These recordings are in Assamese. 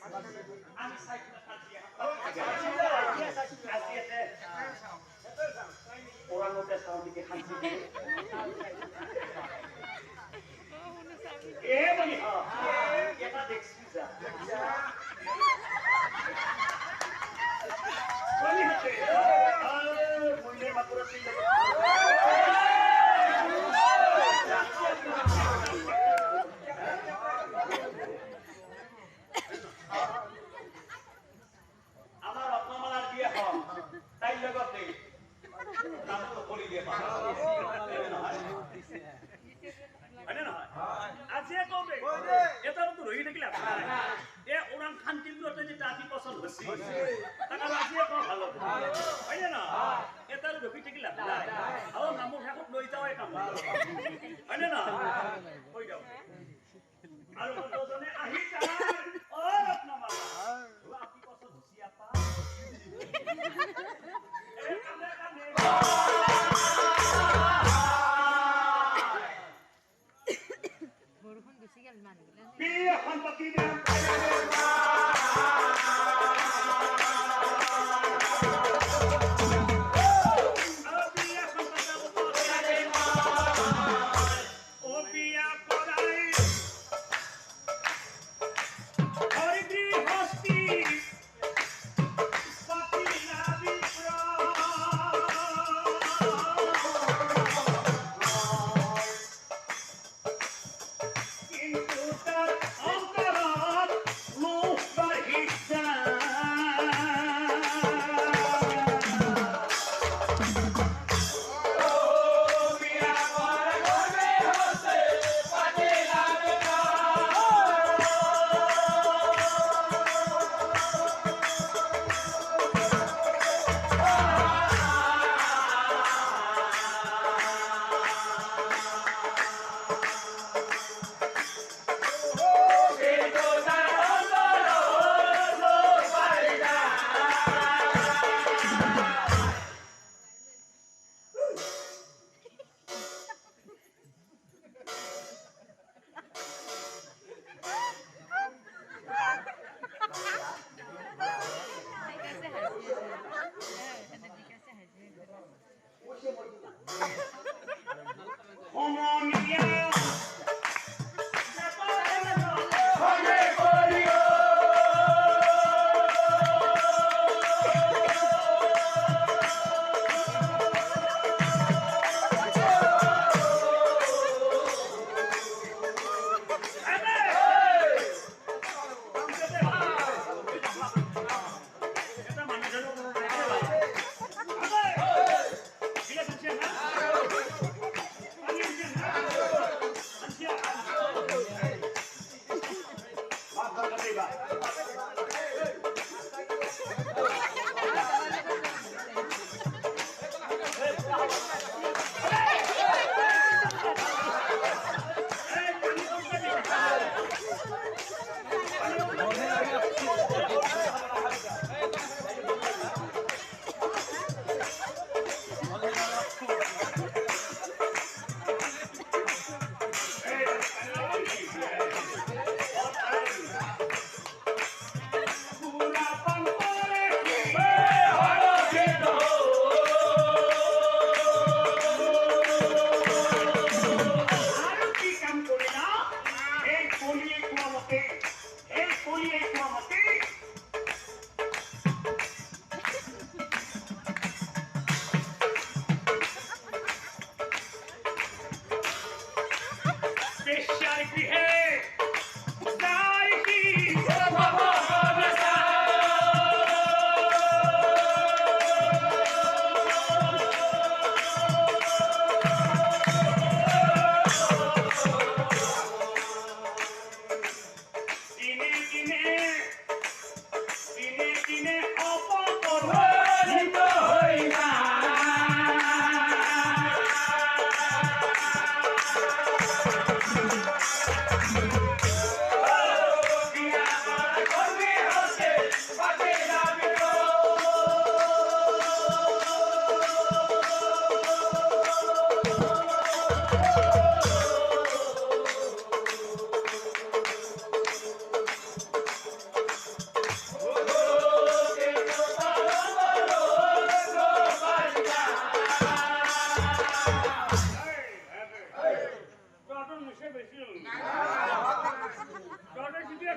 আমি সাইকেল কাটিয়ে আজি আছে ওরানোতে সাউন্ডকে খান্তি দিয়ে এ বলি এটা দেখছি যা বলি হতে মন্দির মাপুরা সিং আমার রত্নমালার বিয়ে হয় তাই জগতে নাম তো বলি দিয়ে পাওয়া আজি কবে এটা তো রহি থাকিলে এ ওরান খান কেন্দ্রতে যেটা আজি পছন্দ হচ্ছে তাকে আজি কম ভালো হয় না এটা রহি থাকিলে আর নামো শেষত লৈ যাওয়াই কাম হয় না কই যাও আর কতজনে আহি যায় ও রত্নমালা আপনি পছন্দ হচ্ছে আপা এ কানে কানে বরখন বেশি গেল মানুষগুলো বিয়ে সম্পত্তি দেন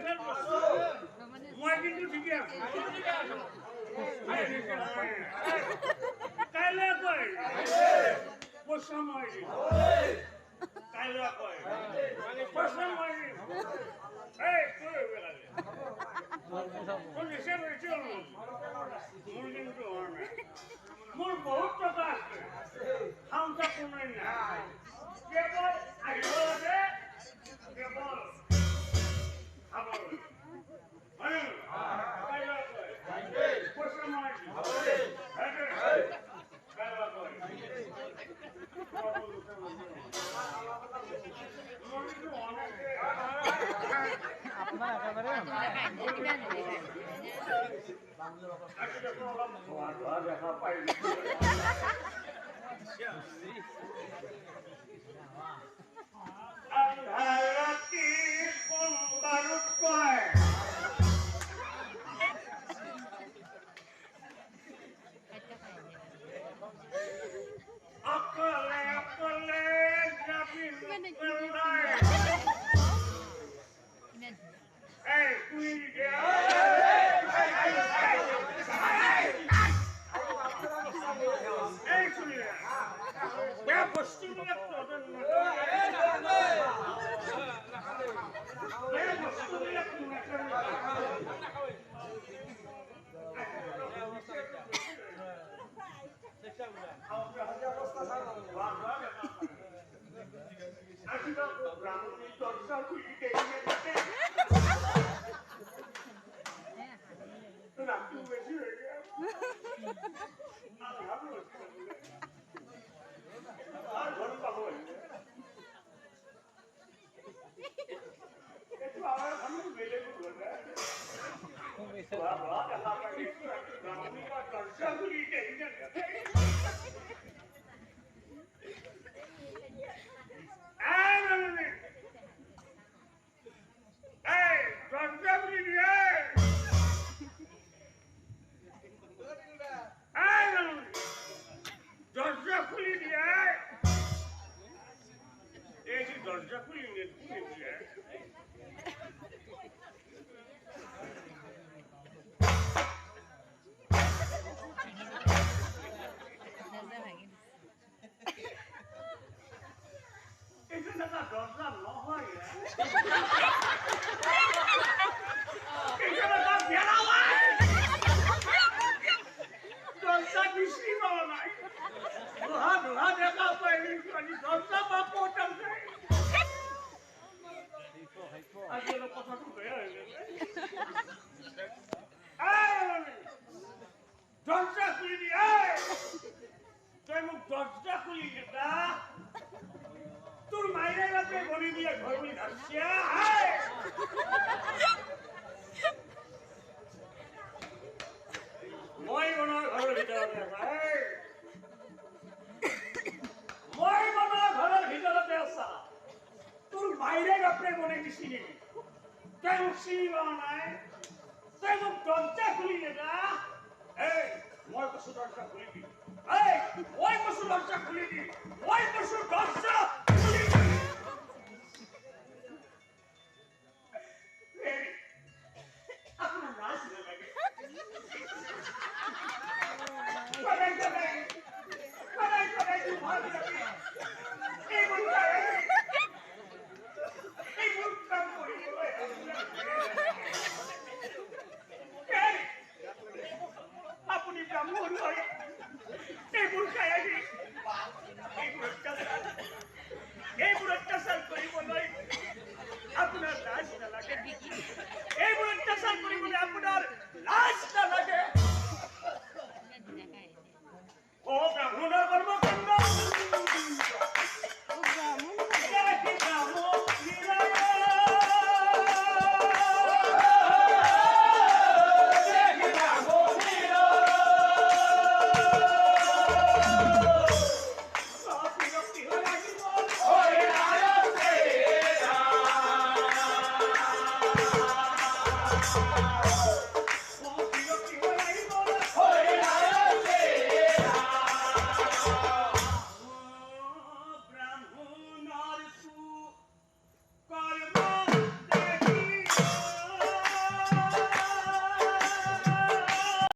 মই কিন্তু ঠিকে আছো কাইলৈ কয় পইচা মই দিম কাইলৈ কয় পইচা মই দিম এই তোৰ হিচাপ হৈছে মোৰ কিন্তু হোৱা নাই মোৰ বহুত টকা আছে খাওঁতা কোনো নাই কেৱল আহিব লাগে কেৱল খাব লাগে পইচা মই আপনাৰ একেবাৰে